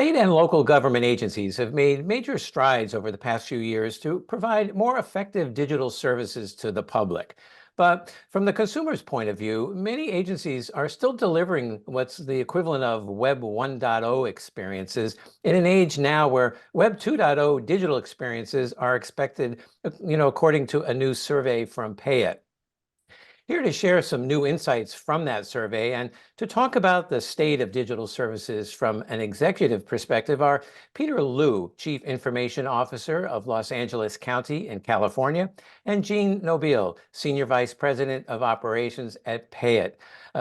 State and local government agencies have made major strides over the past few years to provide more effective digital services to the public. But from the consumer's point of view, many agencies are still delivering what's the equivalent of Web 1.0 experiences in an age now where Web 2.0 digital experiences are expected, according to a new survey from PayIt. Here to share some new insights from that survey and to talk about the state of digital services from an executive perspective are Peter Liu, Chief Information Officer of Los Angeles County in California, and Jean Nobile, Senior Vice President of Operations at PayIt.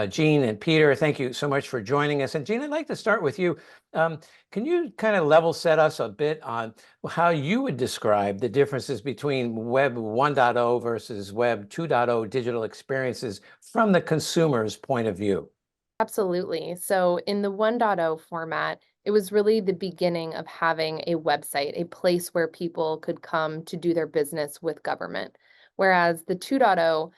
Jean and Peter, thank you so much for joining us. And Jean, I'd like to start with you. Can you kind of level set us a bit on how you would describe the differences between Web 1.0 versus Web 2.0 digital experiences from the consumer's point of view? Absolutely. So in the 1.0 format, it was really the beginning of having a website, a place where people could come to do their business with government. Whereas the 2.0,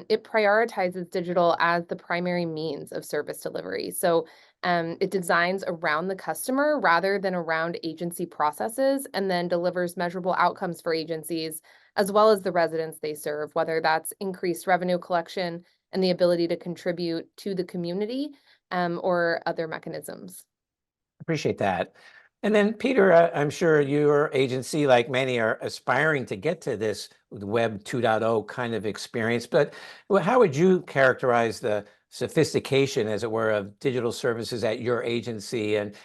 it prioritizes digital as the primary means of service delivery. So it designs around the customer rather than around agency processes, and then delivers measurable outcomes for agencies as well as the residents they serve, whether that's increased revenue collection and the ability to contribute to the community, or other mechanisms. Appreciate that. And then, Peter, I'm sure your agency, like many, are aspiring to get to this Web 2.0 kind of experience. But how would you characterize the sophistication, as it were, of digital services at your agency and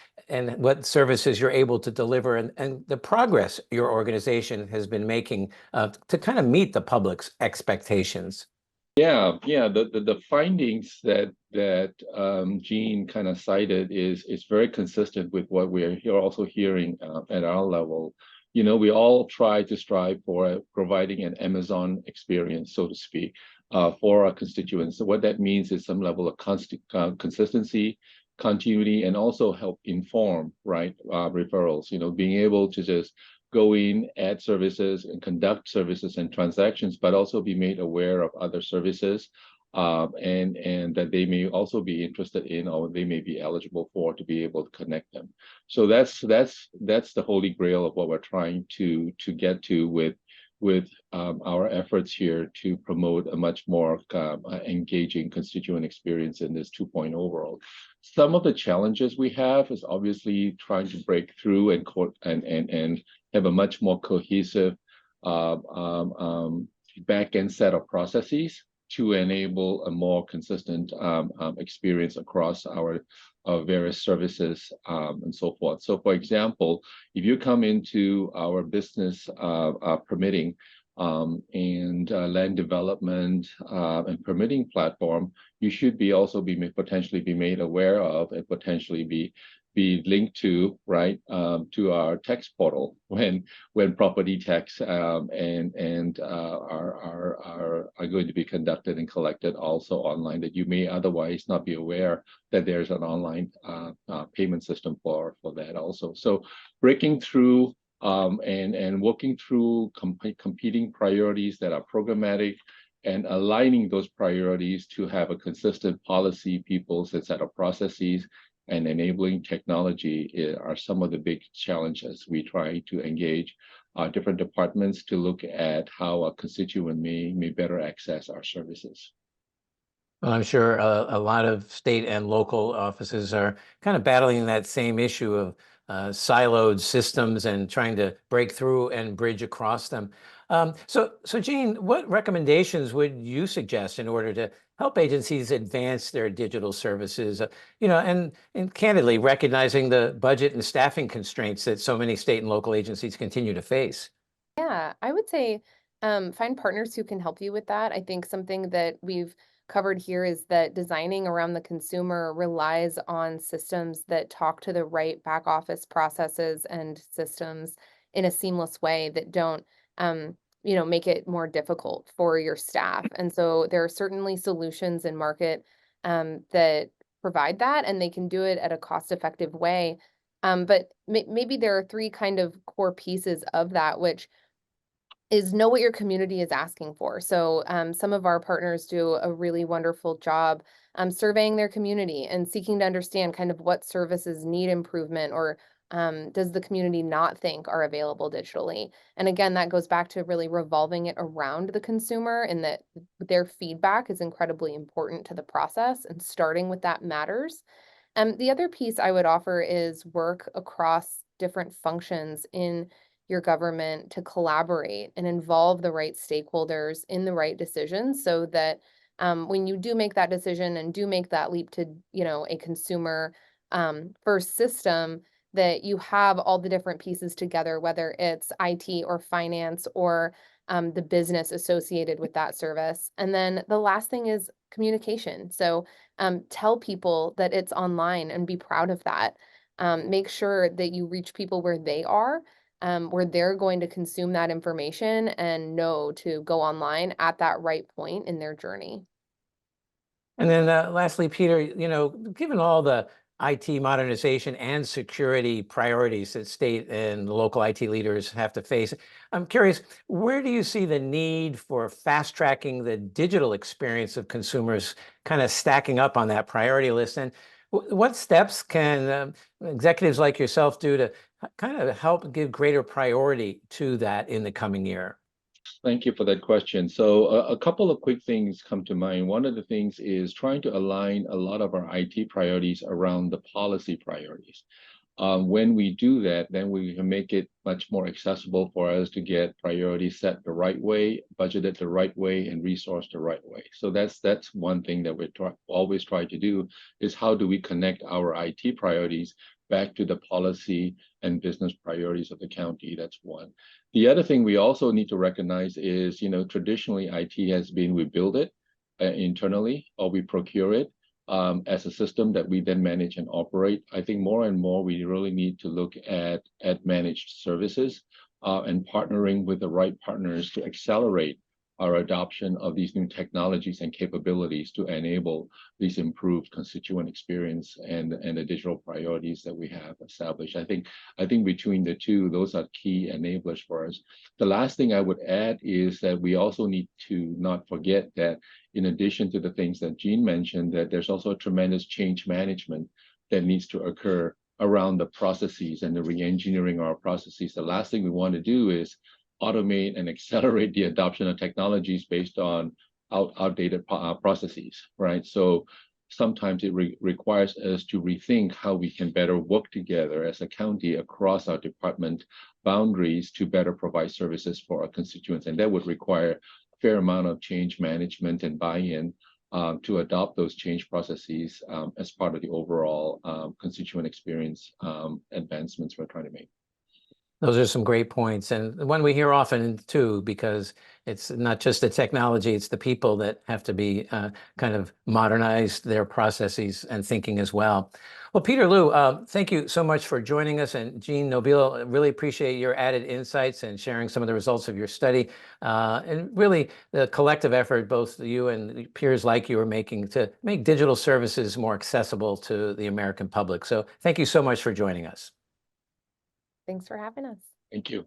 what services you're able to deliver and the progress your organization has been making to kind of meet the public's expectations? Yeah. The findings that Gene kind of cited is very consistent with what we're also hearing at our level. We all try to strive for providing an Amazon experience, so to speak, for our constituents. So what that means is some level of consistency, continuity, and also help inform, right, referrals. Being able to just go in, add services, and conduct services and transactions, but also be made aware of other services, and that they may also be interested in or they may be eligible for, to be able to connect them. So that's the holy grail of what we're trying to get to with our efforts here to promote a much more engaging constituent experience in this 2.0 world. Some of the challenges we have is obviously trying to break through and have a much more cohesive back-end set of processes to enable a more consistent experience across our various services and so forth. So, for example, if you come into our business permitting and land development and permitting platform, you should potentially be made aware of and potentially be linked to, right, to our tax portal when property tax are going to be conducted and collected also online, that you may otherwise not be aware that there's an online payment system for that also. So breaking through and working through competing priorities that are programmatic and aligning those priorities to have a consistent policy, people's and set of processes, and enabling technology are some of the big challenges we try to engage different departments to look at how a constituent may better access our services. Well, I'm sure a lot of state and local offices are kind of battling that same issue of siloed systems and trying to break through and bridge across them. So Jean, what recommendations would you suggest in order to help agencies advance their digital services? And candidly, recognizing the budget and staffing constraints that so many state and local agencies continue to face. Yeah, I would say find partners who can help you with that. I think something that we've covered here is that designing around the consumer relies on systems that talk to the right back office processes and systems in a seamless way that don't, make it more difficult for your staff. And so there are certainly solutions in market that provide that, and they can do it at a cost-effective way. But maybe there are three kind of core pieces of that, which is know what your community is asking for. So some of our partners do a really wonderful job surveying their community and seeking to understand kind of what services need improvement or does the community not think are available digitally? And again, that goes back to really revolving it around the consumer, and that their feedback is incredibly important to the process, and starting with that matters. The other piece I would offer is work across different functions in your government to collaborate and involve the right stakeholders in the right decisions, so that when you do make that decision and do make that leap to, a consumer first system, that you have all the different pieces together, whether it's IT or finance or the business associated with that service. And then the last thing is communication. So tell people that it's online and be proud of that. Make sure that you reach people where they are, where they're going to consume that information and know to go online at that right point in their journey. And then lastly, Peter, given all the IT modernization and security priorities that state and local IT leaders have to face, I'm curious, where do you see the need for fast tracking the digital experience of consumers kind of stacking up on that priority list? And what steps can executives like yourself do to kind of help give greater priority to that in the coming year? Thank you for that question. So a couple of quick things come to mind. One of the things is trying to align a lot of our IT priorities around the policy priorities. When we do that, then we can make it much more accessible for us to get priorities set the right way, budgeted the right way, and resourced the right way. So that's one thing that we always try to do, is how do we connect our IT priorities back to the policy and business priorities of the county. That's one. The other thing we also need to recognize is, traditionally IT has been, we build it internally, or we procure it as a system that we then manage and operate. I think more and more we really need to look at managed services and partnering with the right partners to accelerate our adoption of these new technologies and capabilities to enable these improved constituent experience and the digital priorities that we have established. I think between the two, those are key enablers for us. The last thing I would add is that we also need to not forget that in addition to the things that Jean mentioned, that there's also a tremendous change management that needs to occur around the processes and the re-engineering our processes. The last thing we want to do is automate and accelerate the adoption of technologies based on outdated processes, right? So sometimes it requires us to rethink how we can better work together as a county across our department boundaries to better provide services for our constituents. And that would require a fair amount of change management and buy-in to adopt those change processes as part of the overall constituent experience advancements we're trying to make. Those are some great points, and one we hear often too, because it's not just the technology, it's the people that have to be kind of modernize their processes and thinking as well. Well, Peter Liu, thank you so much for joining us, and Jean Nobile, I really appreciate your added insights and sharing some of the results of your study, and really the collective effort both you and peers like you are making to make digital services more accessible to the American public. So thank you so much for joining us. Thanks for having us. Thank you.